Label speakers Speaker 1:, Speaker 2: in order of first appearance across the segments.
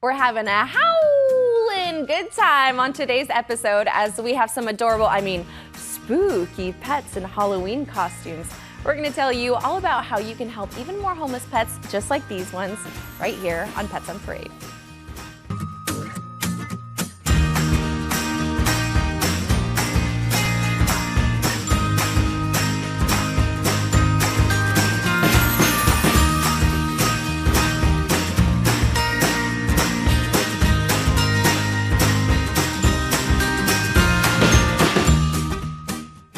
Speaker 1: We're having a howling good time on today's episode as we have some adorable, spooky pets in Halloween costumes. We're going to tell you all about how you can help even more homeless pets just like these ones right here on Pets on Parade.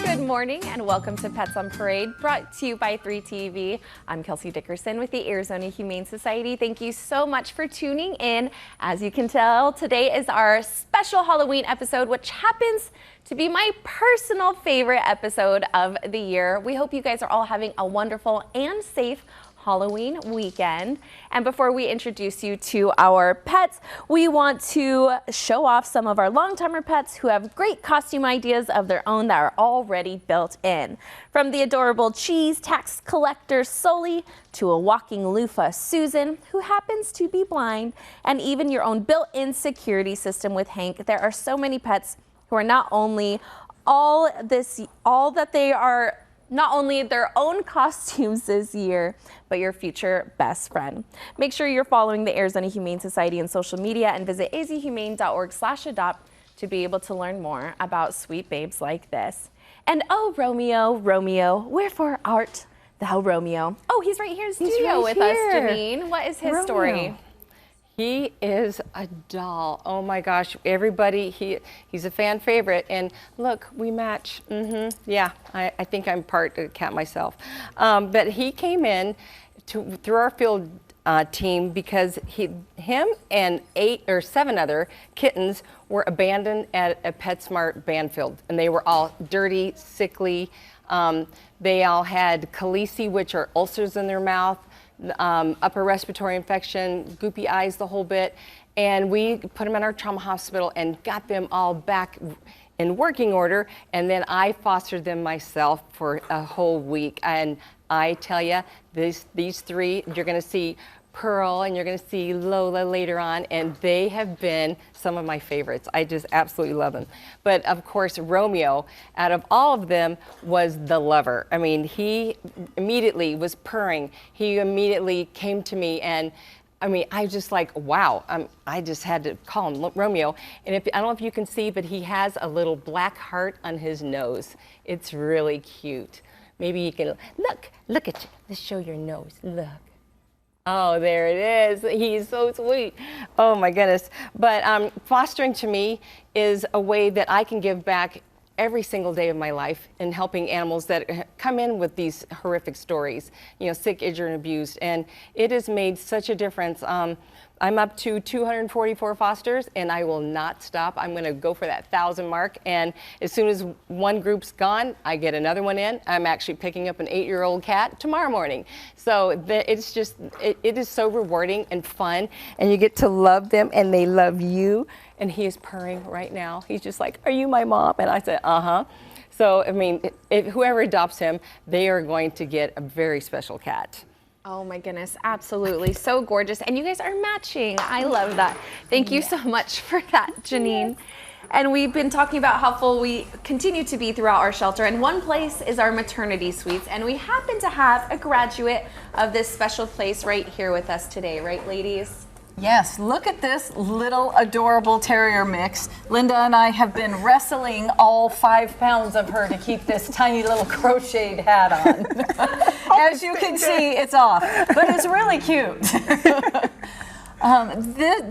Speaker 1: Good morning and welcome to Pets on Parade, brought to you by 3TV. I'm Kelsey Dickerson with the Arizona Humane Society. Thank you so much for tuning in. As you can tell, today is our special Halloween episode, which happens to be my personal favorite episode of the year. We hope you guys are all having a wonderful and safe Halloween weekend. And before we introduce you to our pets, we want to show off some of our long-timer pets who have great costume ideas of their own that are already built in. From the adorable cheese tax collector Sully to a walking loofah Susan, who happens to be blind, and even your own built-in security system with Hank. There are so many pets who are not only not only their own costumes this year, but your future best friend. Make sure you're following the Arizona Humane Society on social media and visit azhumane.org/adopt to be able to learn more about sweet babes like this. And oh, Romeo, wherefore art thou Romeo? Oh, he's right here in studio with us, Janine. What is his story?
Speaker 2: He is a doll. Oh my gosh, everybody, he's a fan favorite. And look, we match. Yeah, I think I'm part cat myself. But he came in through our field team because him and 8 or 7 other kittens were abandoned at a PetSmart Banfield. And they were all dirty, sickly. They all had calici, which are ulcers in their mouth. Upper respiratory infection, goopy eyes, the whole bit. And we put them in our trauma hospital and got them all back in working order. And then I fostered them myself for a whole week. And I tell you, these 3, you're going to see Pearl and you're going to see Lola later on, and they have been some of my favorites. I just absolutely love them. But of course, Romeo, out of all of them, was the lover. I mean, he immediately was purring. He immediately came to me, and I mean, I just like, wow. I just had to call him Romeo. And I don't know if you can see, but he has a little black heart on his nose. It's really cute. Maybe you can look at you. Let's show your nose. Look. Oh, there it is. He's so sweet. Oh my goodness. But fostering to me is a way that I can give back every single day of my life in helping animals that come in with these horrific stories, sick, injured, and abused. And it has made such a difference. I'm up to 244 fosters, and I will not stop. I'm going to go for that 1,000 mark. And as soon as one group's gone, I get another one in. I'm actually picking up an 8-year-old cat tomorrow morning. So it's just, it is so rewarding and fun, and you get to love them, and they love you. And he is purring right now. He's just like, "Are you my mom?" And I said, "Uh-huh." So, I mean, if whoever adopts him, they are going to get a very special cat.
Speaker 1: Oh my goodness, absolutely. So gorgeous. And you guys are matching. I love that. Thank you so much for that, Janine. And we've been talking about how full we continue to be throughout our shelter. And one place is our maternity suites. And we happen to have a graduate of this special place right here with us today. Right, ladies?
Speaker 3: Yes, look at this little adorable terrier mix. Linda and I have been wrestling all 5 pounds of her to keep this tiny little crocheted hat on. As you can see, it's off, but it's really cute.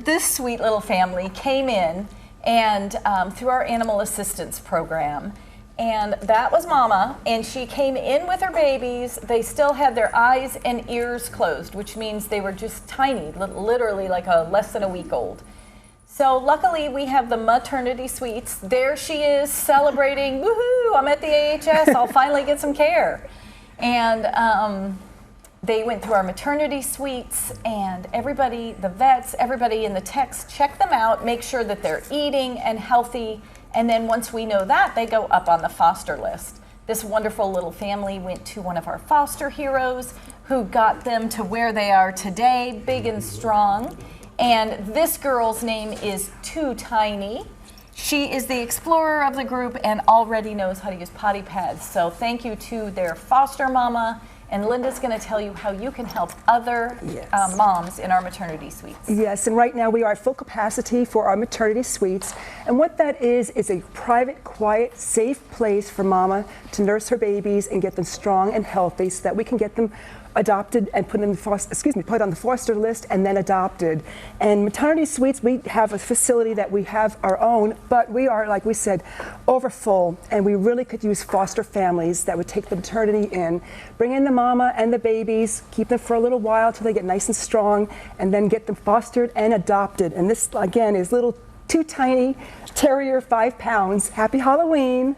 Speaker 3: This sweet little family came in and through our animal assistance program. And that was Mama, and she came in with her babies. They still had their eyes and ears closed, which means they were just tiny, literally like less than a week old. So luckily we have the maternity suites. There she is celebrating, woohoo, I'm at the AHS, I'll finally get some care. And they went through our maternity suites, and everybody, the vets, everybody in the techs, check them out, make sure that they're eating and healthy. And then once we know that, they go up on the foster list. This wonderful little family went to one of our foster heroes who got them to where they are today, big and strong. And this girl's name is Too Tiny. She is the explorer of the group and already knows how to use potty pads. So thank you to their foster mama. And Linda's going to tell you how you can help other moms in our maternity suites.
Speaker 4: Yes, and right now we are at full capacity for our maternity suites. And what that is a private, quiet, safe place for mama to nurse her babies and get them strong and healthy so that we can get them adopted and put on the foster list and then adopted. And maternity suites, we have a facility that we have our own, but we are, like we said, over full, and we really could use foster families that would take the maternity in, bring in the mama and the babies, keep them for a little while till they get nice and strong, and then get them fostered and adopted. And this, again, is little Too Tiny Terrier, 5 pounds. Happy Halloween.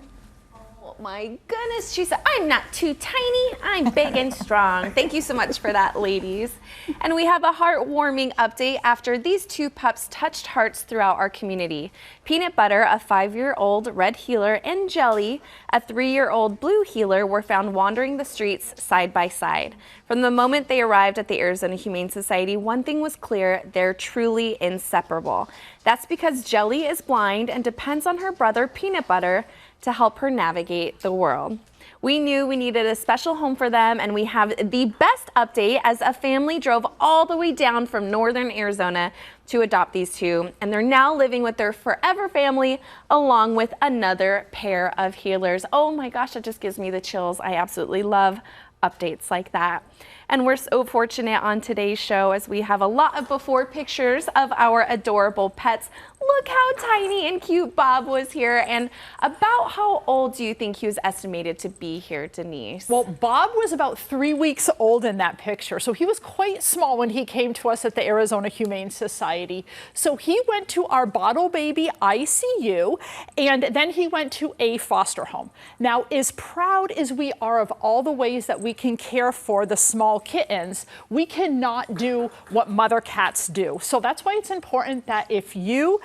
Speaker 1: My goodness, she said, I'm not too tiny, I'm big and strong. Thank you so much for that, ladies. And we have a heartwarming update after these 2 pups touched hearts throughout our community. Peanut Butter, a 5-year-old red heeler, and Jelly, a 3-year-old blue heeler, were found wandering the streets side by side. From the moment they arrived at the Arizona Humane Society, one thing was clear: they're truly inseparable. That's because Jelly is blind and depends on her brother Peanut Butter to help her navigate the world. We knew we needed a special home for them, and we have the best update as a family drove all the way down from northern Arizona to adopt these 2, and they're now living with their forever family along with another pair of healers. Oh my gosh, that just gives me the chills. I absolutely love updates like that. And we're so fortunate on today's show as we have a lot of before pictures of our adorable pets. Look how tiny and cute Bob was here. And about how old do you think he was estimated to be here, Denise?
Speaker 5: Well, Bob was about 3 weeks old in that picture, so he was quite small when he came to us at the Arizona Humane Society. So he went to our bottle baby ICU, and then he went to a foster home. Now, as proud as we are of all the ways that we can care for the small kittens, we cannot do what mother cats do. So that's why it's important that if you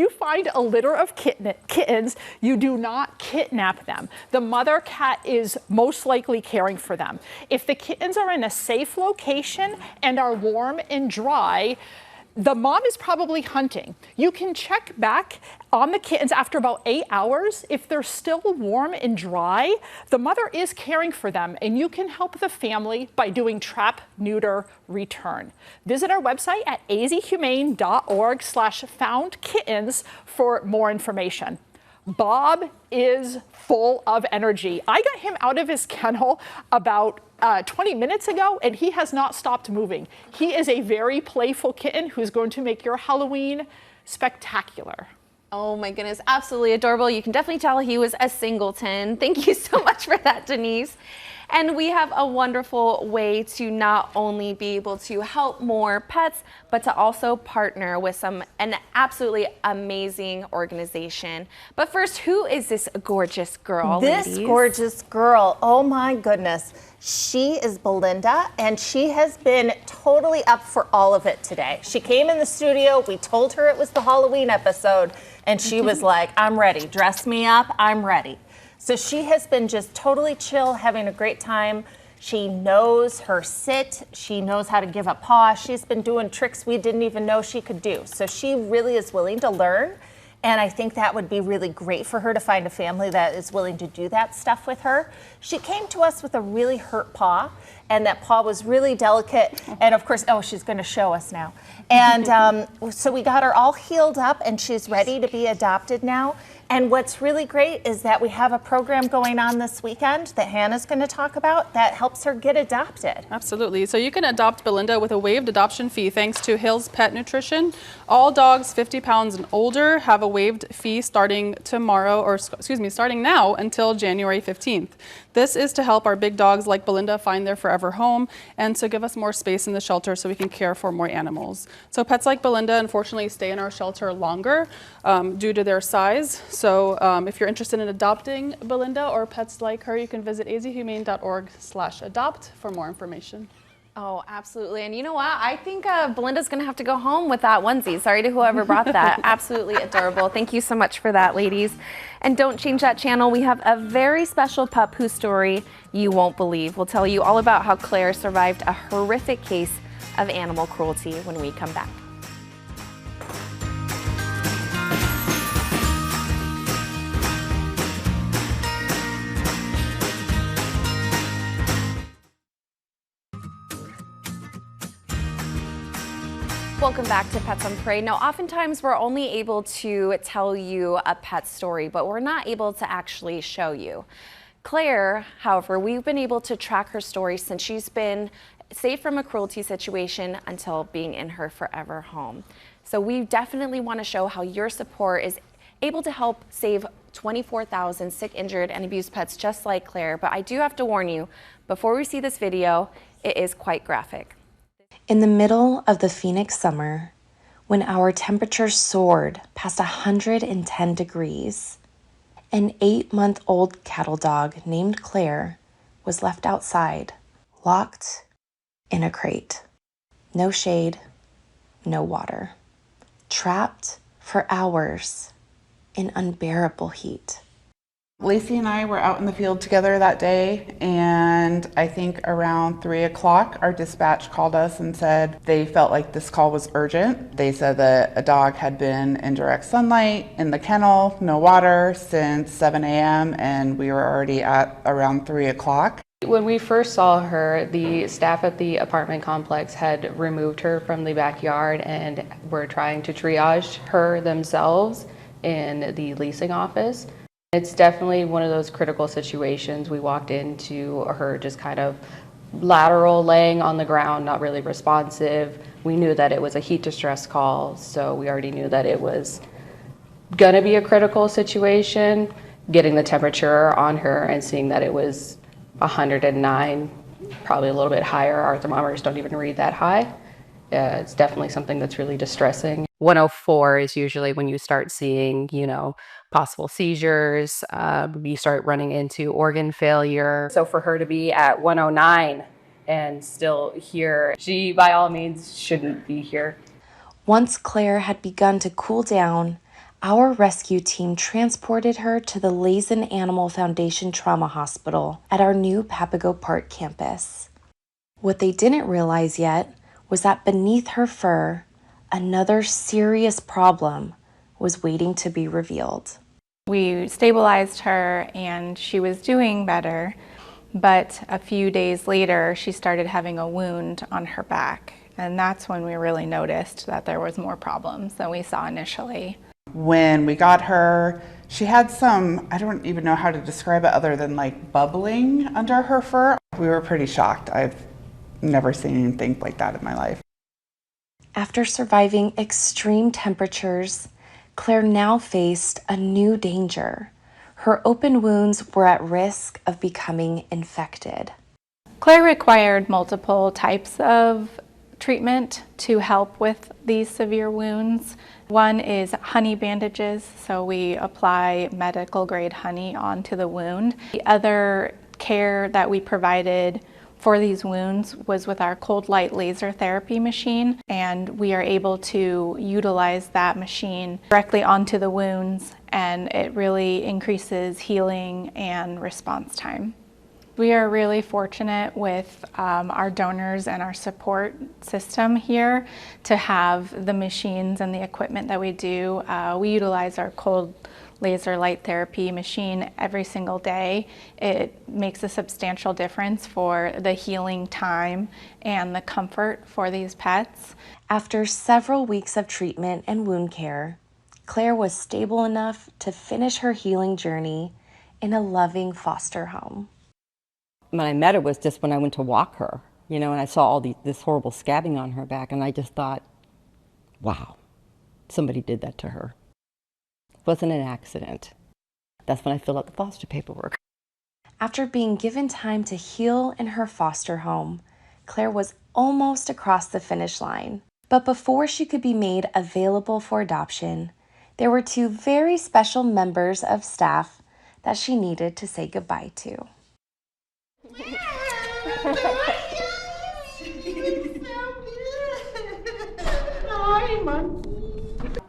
Speaker 5: find a litter of kittens, you do not kidnap them. The mother cat is most likely caring for them. If the kittens are in a safe location and are warm and dry, the mom is probably hunting. You can check back on the kittens after about 8 hours. If they're still warm and dry, the mother is caring for them, and you can help the family by doing trap, neuter, return. Visit our website at azhumane.org/foundkittens for more information. Bob is full of energy. I got him out of his kennel about 20 minutes ago, and he has not stopped moving. He is a very playful kitten who's going to make your Halloween spectacular.
Speaker 1: Oh my goodness, absolutely adorable. You can definitely tell he was a singleton. Thank you so much for that, Denise. And we have a wonderful way to not only be able to help more pets, but to also partner with an absolutely amazing organization. But first, who is this gorgeous girl,
Speaker 6: This
Speaker 1: ladies?
Speaker 6: gorgeous girl, oh my goodness. She is Belinda, and she has been totally up for all of it today. She came in the studio, we told her it was the Halloween episode, and she was like, I'm ready, dress me up, I'm ready. So she has been just totally chill, having a great time. She knows her sit. She knows how to give a paw. She's been doing tricks we didn't even know she could do. So she really is willing to learn. And I think that would be really great for her to find a family that is willing to do that stuff with her. She came to us with a really hurt paw, and that paw was really delicate. And of course, oh, she's going to show us now. And so we got her all healed up, and she's ready to be adopted now. And what's really great is that we have a program going on this weekend that Hannah's going to talk about that helps her get adopted.
Speaker 7: Absolutely. So you can adopt Belinda with a waived adoption fee thanks to Hill's Pet Nutrition. All dogs 50 pounds and older have a waived fee starting starting now until January 15th. This is to help our big dogs like Belinda find their forever home and to give us more space in the shelter so we can care for more animals. So pets like Belinda unfortunately stay in our shelter longer due to their size. So if you're interested in adopting Belinda or pets like her, you can visit azhumane.org/adopt for more information.
Speaker 1: Oh, absolutely. And you know what? I think Belinda's going to have to go home with that onesie. Sorry to whoever brought that. Absolutely adorable. Thank you so much for that, ladies. And don't change that channel. We have a very special pup whose story you won't believe. We'll tell you all about how Claire survived a horrific case of animal cruelty when we come back. Welcome back to Pets on Parade. Now, oftentimes we're only able to tell you a pet story, but we're not able to actually show you. Claire, however, we've been able to track her story since she's been saved from a cruelty situation until being in her forever home. So we definitely want to show how your support is able to help save 24,000 sick, injured, and abused pets just like Claire. But I do have to warn you, before we see this video, it is quite graphic.
Speaker 8: In the middle of the Phoenix summer, when our temperature soared past 110 degrees, an 8-month-old cattle dog named Claire was left outside, locked in a crate. No shade, no water. Trapped for hours in unbearable heat.
Speaker 9: Lacey and I were out in the field together that day, and I think around 3 o'clock our dispatch called us and said they felt like this call was urgent. They said that a dog had been in direct sunlight in the kennel, no water, since 7 a.m. and we were already at around 3 o'clock.
Speaker 10: When we first saw her, the staff at the apartment complex had removed her from the backyard and were trying to triage her themselves in the leasing office. It's definitely one of those critical situations. We walked into her just kind of lateral, laying on the ground, not really responsive. We knew that it was a heat distress call, so we already knew that it was gonna be a critical situation. Getting the temperature on her and seeing that it was 109, probably a little bit higher. Our thermometers don't even read that high. It's definitely something that's really distressing. 104 is usually when you start seeing, possible seizures, you start running into organ failure. So for her to be at 109 and still here, she by all means shouldn't be here.
Speaker 8: Once Claire had begun to cool down, our rescue team transported her to the Lazen Animal Foundation Trauma Hospital at our new Papago Park campus. What they didn't realize yet was that beneath her fur, another serious problem was waiting to be revealed.
Speaker 11: We stabilized her and she was doing better, but a few days later she started having a wound on her back, and that's when we really noticed that there was more problems than we saw initially.
Speaker 9: When we got her, she had some, I don't even know how to describe it other than like bubbling under her fur. We were pretty shocked. I've never seen anything like that in my life.
Speaker 8: After surviving extreme temperatures, Claire now faced a new danger. Her open wounds were at risk of becoming infected.
Speaker 11: Claire required multiple types of treatment to help with these severe wounds. One is honey bandages, so we apply medical grade honey onto the wound. The other care that we provided for these wounds was with our cold light laser therapy machine, and we are able to utilize that machine directly onto the wounds, and it really increases healing and response time. We are really fortunate with our donors and our support system here to have the machines and the equipment that we do. We utilize our cold laser light therapy machine every single day. It makes a substantial difference for the healing time and the comfort for these pets.
Speaker 8: After several weeks of treatment and wound care, Claire was stable enough to finish her healing journey in a loving foster home.
Speaker 12: When I met her was just when I went to walk her, and I saw all this horrible scabbing on her back, and I just thought, wow, somebody did that to her. It wasn't an accident. That's when I filled out the foster paperwork.
Speaker 8: After being given time to heal in her foster home, Claire was almost across the finish line. But before she could be made available for adoption, there were two very special members of staff that she needed to say goodbye to.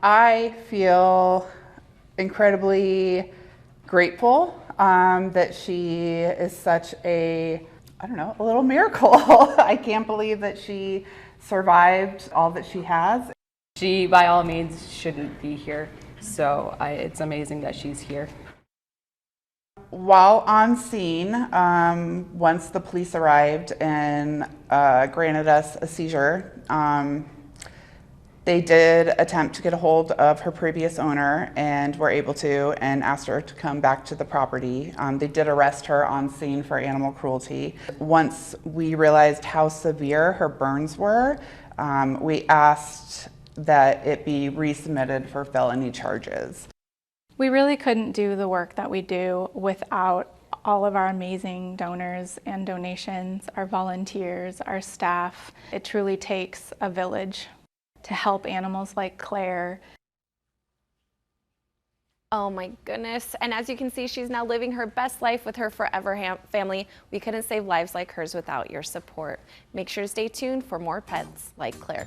Speaker 9: I feel incredibly grateful that she is such a little miracle. I can't believe that she survived all that she has.
Speaker 10: She, by all means, shouldn't be here, so it's amazing that she's here.
Speaker 9: While on scene, once the police arrived and granted us a seizure, They did attempt to get a hold of her previous owner and were able to, and asked her to come back to the property. They did arrest her on scene for animal cruelty. Once we realized how severe her burns were, we asked that it be resubmitted for felony charges.
Speaker 11: We really couldn't do the work that we do without all of our amazing donors and donations, our volunteers, our staff. It truly takes a village to help animals like Claire.
Speaker 1: Oh my goodness. And as you can see, she's now living her best life with her forever family. We couldn't save lives like hers without your support. Make sure to stay tuned for more pets like Claire.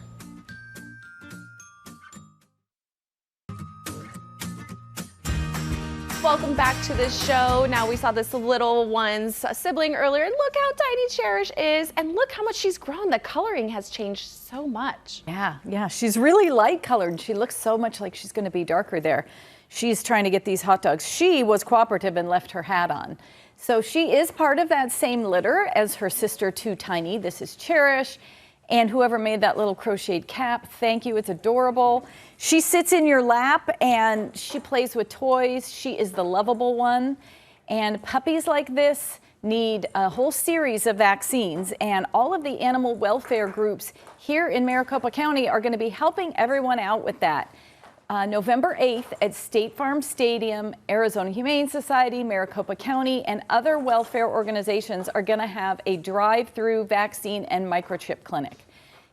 Speaker 1: Welcome back to the show. Now we saw this little one's sibling earlier, and look how tiny Cherish is, and look how much she's grown. The coloring has changed so much.
Speaker 3: Yeah, she's really light colored. She looks so much like she's going to be darker there. She's trying to get these hot dogs. She was cooperative and left her hat on. So she is part of that same litter as her sister, Too Tiny. This is Cherish. And whoever made that little crocheted cap, thank you, it's adorable. She sits in your lap and she plays with toys. She is the lovable one. And puppies like this need a whole series of vaccines, and all of the animal welfare groups here in Maricopa County are going to be helping everyone out with that. November 8th at State Farm Stadium, Arizona Humane Society, Maricopa County, and other welfare organizations are going to have a drive-through vaccine and microchip clinic.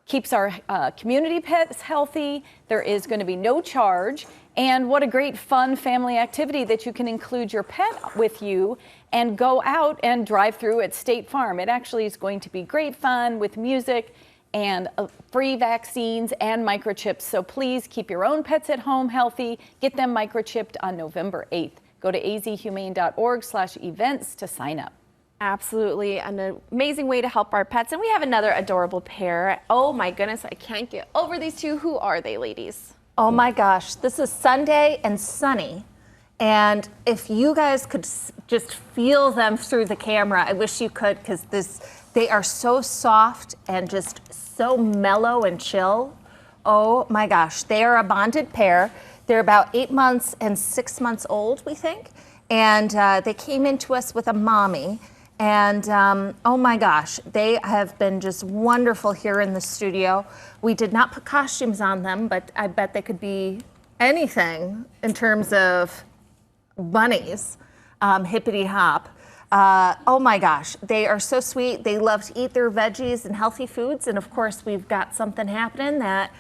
Speaker 3: Keeps our community pets healthy. There is going to be no charge. And what a great fun family activity that you can include your pet with you and go out and drive through at State Farm. It actually is going to be great fun with music and free vaccines and microchips. So please keep your own pets at home healthy. Get them microchipped on November 8th. Go to azhumane.org/events to sign up.
Speaker 1: Absolutely an amazing way to help our pets. And we have another adorable pair. Oh my goodness, I can't get over these two. Who are they, ladies?
Speaker 6: Oh my gosh, this is Sunday and Sunny. And if you guys could just feel them through the camera, I wish you could, because they are so soft and just so mellow and chill. Oh my gosh, they are a bonded pair. They're about 8 months and 6 months old, we think. And they came into us with a mommy. And oh my gosh, they have been just wonderful here in the studio. We did not put costumes on them, but I bet they could be anything in terms of bunnies, hippity hop. Oh my gosh, they are so sweet. They love to eat their veggies and healthy foods. And of course, we've got something happening that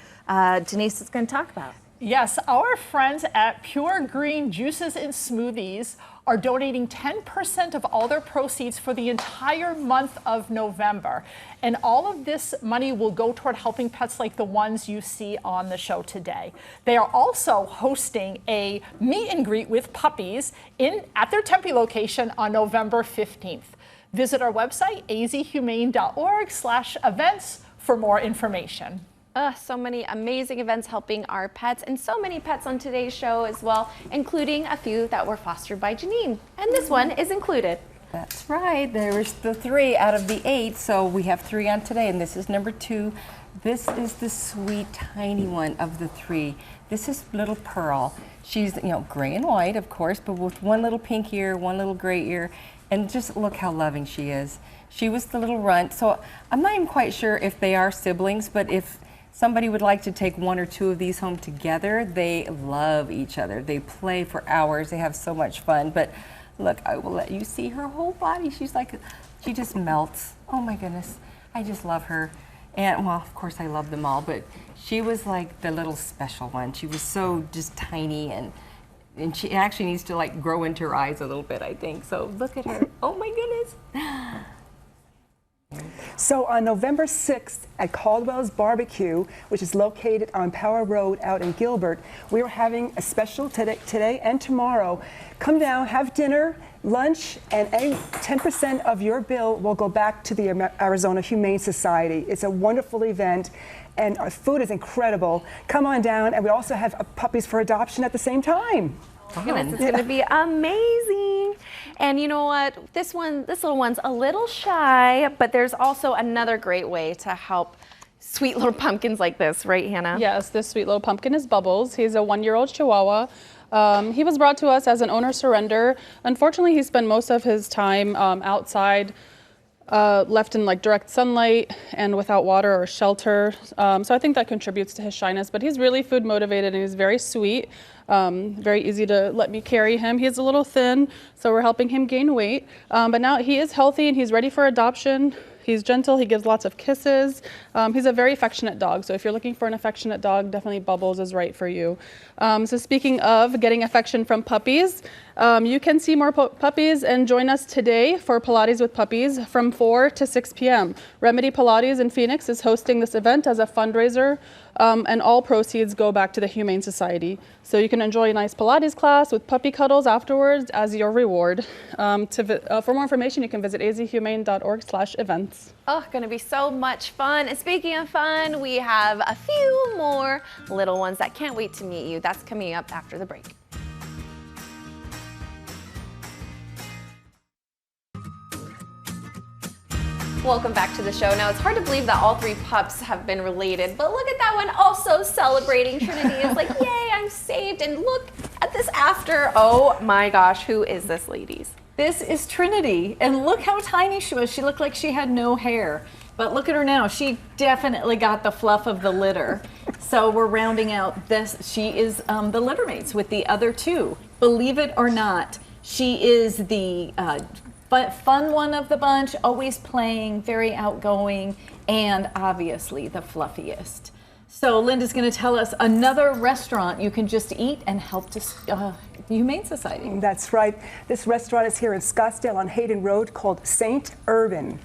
Speaker 6: Denise is going to talk about.
Speaker 5: Yes, our friends at Pure Green Juices and Smoothies are donating 10% of all their proceeds for the entire month of November. And all of this money will go toward helping pets like the ones you see on the show today. They are also hosting a meet and greet with puppies at their Tempe location on November 15th. Visit our website, azhumane.org/events for more information.
Speaker 1: So many amazing events helping our pets, and so many pets on today's show as well, including a few that were fostered by Janine. And this one is included.
Speaker 12: That's right. There's the 3 out of the 8, so we have 3 on today, and this is number 2. This is the sweet, tiny one of the 3. This is little Pearl. She's, gray and white, of course, but with one little pink ear, one little gray ear, and just look how loving she is. She was the little runt, so I'm not even quite sure if they are siblings, but if somebody would like to take 1 or 2 of these home together, they love each other. They play for hours. They have so much fun. But look, I will let you see her whole body. She just melts. Oh my goodness. I just love her. And well, of course I love them all, but she was like the little special one. She was so just tiny, and she actually needs to like grow into her eyes a little bit, I think. So look at her. Oh my goodness.
Speaker 4: So on November 6th at Caldwell's Barbecue, which is located on Power Road out in Gilbert, we are having a special today and tomorrow. Come down, have dinner, lunch, and 10% of your bill will go back to the Arizona Humane Society. It's a wonderful event, and our food is incredible. Come on down, and we also have puppies for adoption at the same time.
Speaker 1: Yes, it's going to be amazing. And you know what? This little one's a little shy, but there's also another great way to help sweet little pumpkins like this, right, Hannah?
Speaker 7: Yes, this sweet little pumpkin is Bubbles. He's a 1-year-old Chihuahua. He was brought to us as an owner surrender. Unfortunately, he spent most of his time outside, left in like direct sunlight and without water or shelter. So I think that contributes to his shyness, but he's really food motivated and he's very sweet. Very easy to let me carry him. He's a little thin, so we're helping him gain weight. But now he is healthy and he's ready for adoption. He's gentle, he gives lots of kisses. He's a very affectionate dog, so if you're looking for an affectionate dog, definitely Bubbles is right for you. So speaking of getting affection from puppies, you can see more puppies and join us today for Pilates with Puppies from 4 to 6 p.m. Remedy Pilates in Phoenix is hosting this event as a fundraiser, and all proceeds go back to the Humane Society. So you can enjoy a nice Pilates class with puppy cuddles afterwards as your reward. For more information, you can visit azhumane.org/events.
Speaker 1: Oh, gonna be so much fun. And speaking of fun, we have a few more little ones that can't wait to meet you. That's coming up after the break. Welcome back to the show. Now, it's hard to believe that all 3 pups have been related, but look at that one also celebrating. Trinity is like, yay, I'm saved. And look at this after. Oh my gosh, who is this, ladies?
Speaker 3: This is Trinity, and look how tiny she was. She looked like she had no hair, but look at her now. She definitely got the fluff of the litter. So we're rounding out this. She is the litter mates with the other 2. Believe it or not, she is the fun one of the bunch, always playing, very outgoing, and obviously the fluffiest. So Linda's going to tell us another restaurant you can just eat and help to the Humane Society.
Speaker 4: That's right. This restaurant is here in Scottsdale on Hayden Road called St. Urban.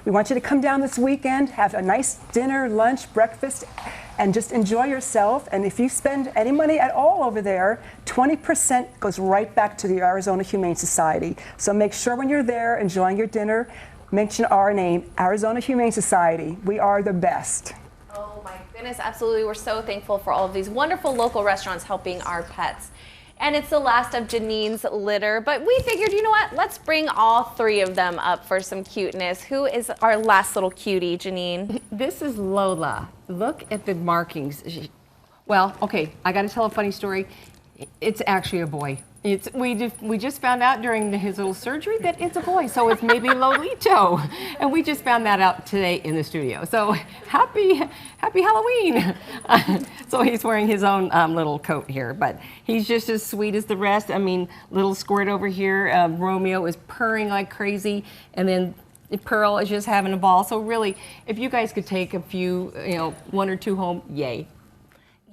Speaker 4: We want you to come down this weekend, have a nice dinner, lunch, breakfast, and just enjoy yourself. And if you spend any money at all over there, 20% goes right back to the Arizona Humane Society. So make sure when you're there enjoying your dinner, mention our name, Arizona Humane Society. We are the best.
Speaker 1: Oh my goodness, absolutely. We're so thankful for all of these wonderful local restaurants helping our pets. And it's the last of Janine's litter, but we figured, you know what? Let's bring all 3 of them up for some cuteness. Who is our last little cutie, Janine?
Speaker 2: This is Lola. Look at the markings. Well, okay, I got to tell a funny story. It's actually a boy. We just found out during his little surgery that it's a boy, so it's maybe Lolito, and we just found that out today in the studio. So happy Halloween! So he's wearing his own little coat here, but he's just as sweet as the rest. I mean, little squirt over here. Romeo is purring like crazy, and then Pearl is just having a ball. So really, if you guys could take a few, 1 or 2 home, yay.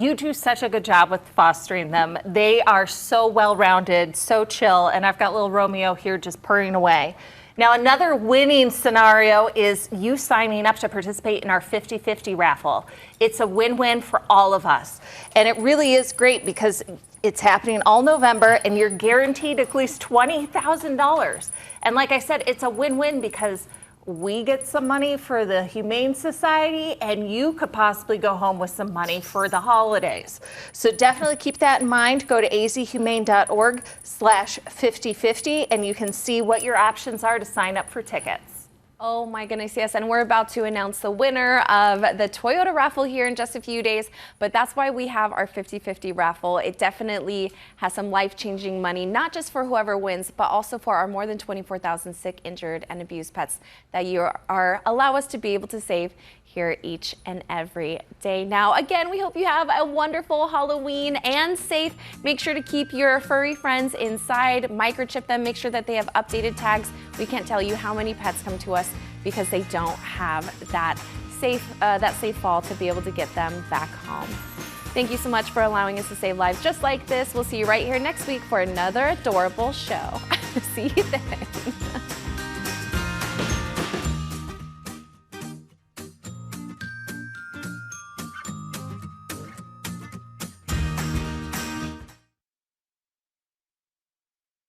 Speaker 6: You do such a good job with fostering them. They are so well-rounded, so chill, and I've got little Romeo here just purring away. Now, another winning scenario is you signing up to participate in our 50/50 raffle. It's a win-win for all of us, and it really is great because it's happening all November, and you're guaranteed at least $20,000. And like I said, it's a win-win because we get some money for the Humane Society, and you could possibly go home with some money for the holidays. So definitely keep that in mind. Go to azhumane.org/5050, and you can see what your options are to sign up for tickets.
Speaker 1: Oh my goodness, yes, and we're about to announce the winner of the Toyota raffle here in just a few days, but that's why we have our 50/50 raffle. It definitely has some life-changing money, not just for whoever wins, but also for our more than 24,000 sick, injured, and abused pets that allow us to be able to save here each and every day. Now, again, we hope you have a wonderful Halloween and safe. Make sure to keep your furry friends inside, microchip them, make sure that they have updated tags. We can't tell you how many pets come to us because they don't have that safe fall to be able to get them back home. Thank you so much for allowing us to save lives just like this. We'll see you right here next week for another adorable show. See you then.